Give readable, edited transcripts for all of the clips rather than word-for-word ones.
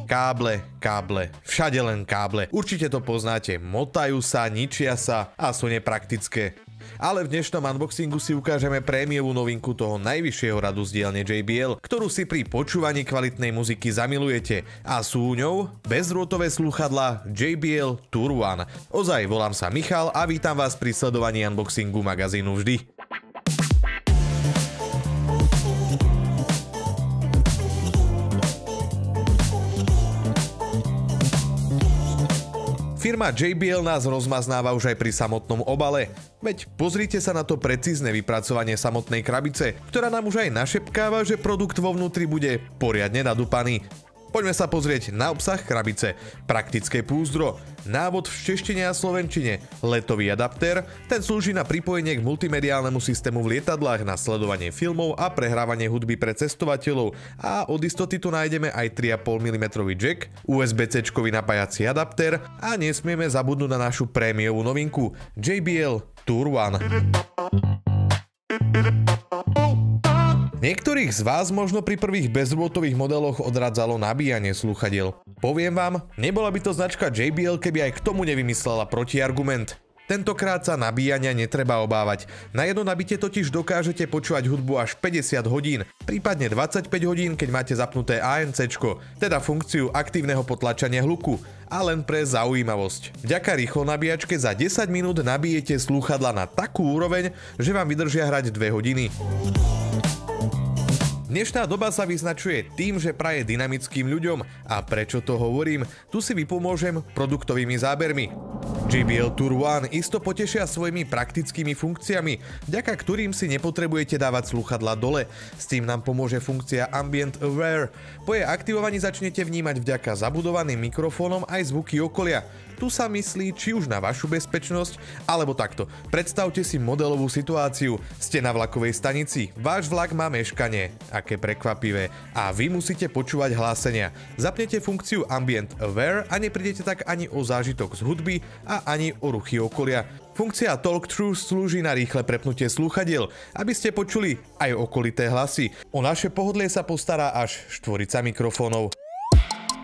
Káble, všade len káble. Určite to poznáte, motajú sa, ničia sa a sú nepraktické. Ale v dnešnom unboxingu si ukážeme prémiovú novinku toho najvyššieho radu z dielne JBL, ktorú si pri počúvaní kvalitnej muziky zamilujete. A sú ňou bezdrôtové slúchadlá JBL Tour One. Ozaj, volám sa Michal a vítam vás pri sledovaní unboxingu magazínu Vždy. Firma JBL nás rozmaznáva už aj pri samotnom obale. Veď pozrite sa na to precízne vypracovanie samotnej krabice, ktorá nám už aj našepkáva, že produkt vo vnútri bude poriadne nadúpaný. Poďme sa pozrieť na obsah krabice. Praktické púzdro, návod v češtine a slovenčine, letový adaptér, ten slúži na pripojenie k multimediálnemu systému v lietadlách na sledovanie filmov a prehrávanie hudby pre cestovateľov a od istoty tu nájdeme aj 3,5 mm jack, USB-C-čkový napájací adaptér a nesmieme zabudnúť na našu prémiovú novinku JBL Tour One. Niektorých z vás možno pri prvých bezdrôtových modeloch odradzalo nabíjanie slúchadiel. Poviem vám, nebola by to značka JBL, keby aj k tomu nevymyslela protiargument. Tentokrát sa nabíjania netreba obávať. Na jedno nabitie totiž dokážete počúvať hudbu až 50 hodín, prípadne 25 hodín, keď máte zapnuté ANC-čko, teda funkciu aktívneho potlačania hluku. A len pre zaujímavosť. Vďaka rýchlo nabíjačke za 10 minút nabijete slúchadla na takú úroveň, že vám vydržia hrať 2 hodiny. Dnešná doba sa vyznačuje tým, že praje dynamickým ľuďom. A prečo to hovorím? Tu si vypomôžem produktovými zábermi. JBL Tour One isto potešia svojimi praktickými funkciami, vďaka ktorým si nepotrebujete dávať slúchadlá dole. S tým nám pomôže funkcia Ambient Aware. Po jej aktivovaní začnete vnímať vďaka zabudovaným mikrofónom aj zvuky okolia. Tu sa myslí či už na vašu bezpečnosť, alebo takto. Predstavte si modelovú situáciu. Ste na vlakovej stanici, váš vlak má meškanie. Aké prekvapivé. A vy musíte počúvať hlásenia. Zapnete funkciu Ambient Aware a neprídete tak ani o zážitok z hudby a ani o ruchy okolia. Funkcia Talk Through slúži na rýchle prepnutie slúchadiel, aby ste počuli aj okolité hlasy. O naše pohodlie sa postará až štvorica mikrofónov.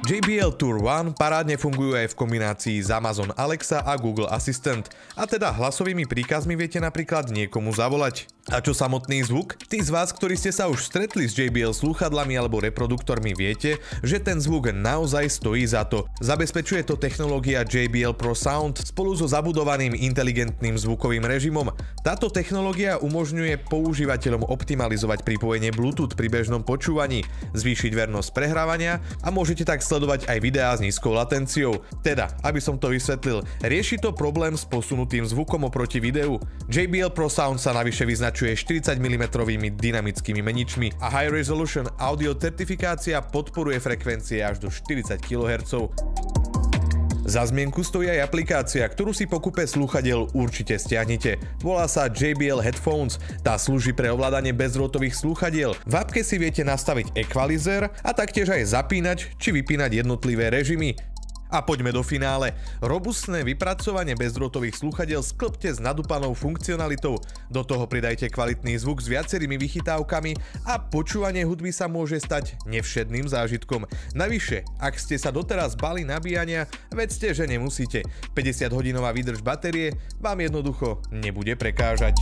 JBL Tour One parádne fungujú aj v kombinácii s Amazon Alexa a Google Assistant. A teda hlasovými príkazmi viete napríklad niekomu zavolať. A čo samotný zvuk? Tí z vás, ktorí ste sa už stretli s JBL slúchadlami alebo reproduktormi, viete, že ten zvuk naozaj stojí za to. Zabezpečuje to technológia JBL Pro Sound spolu so zabudovaným inteligentným zvukovým režimom. Táto technológia umožňuje používateľom optimalizovať pripojenie Bluetooth pri bežnom počúvaní, zvýšiť vernosť prehrávania a môžete tak sledovať aj videá s nízkou latenciou. Teda, aby som to vysvetlil, rieši to problém s posunutým zvukom oproti videu. JBL Pro Sound sa navyše vyznačuje 40 mm dynamickými meničmi a High Resolution Audio certifikácia podporuje frekvencie až do 40 kHz. Za zmienku stojí aj aplikácia, ktorú si po kúpe slúchadiel určite stiahnite. Volá sa JBL Headphones, tá slúži pre ovládanie bezdrôtových slúchadiel. V appke si viete nastaviť equalizer a taktiež aj zapínať či vypínať jednotlivé režimy. A poďme do finále. Robustné vypracovanie bezdrôtových slúchadiel sklbte s nadúpanou funkcionalitou. Do toho pridajte kvalitný zvuk s viacerými vychytávkami a počúvanie hudby sa môže stať nevšedným zážitkom. Navyše, ak ste sa doteraz báli nabíjania, vedzte, že nemusíte. 50-hodinová výdrž batérie vám jednoducho nebude prekážať.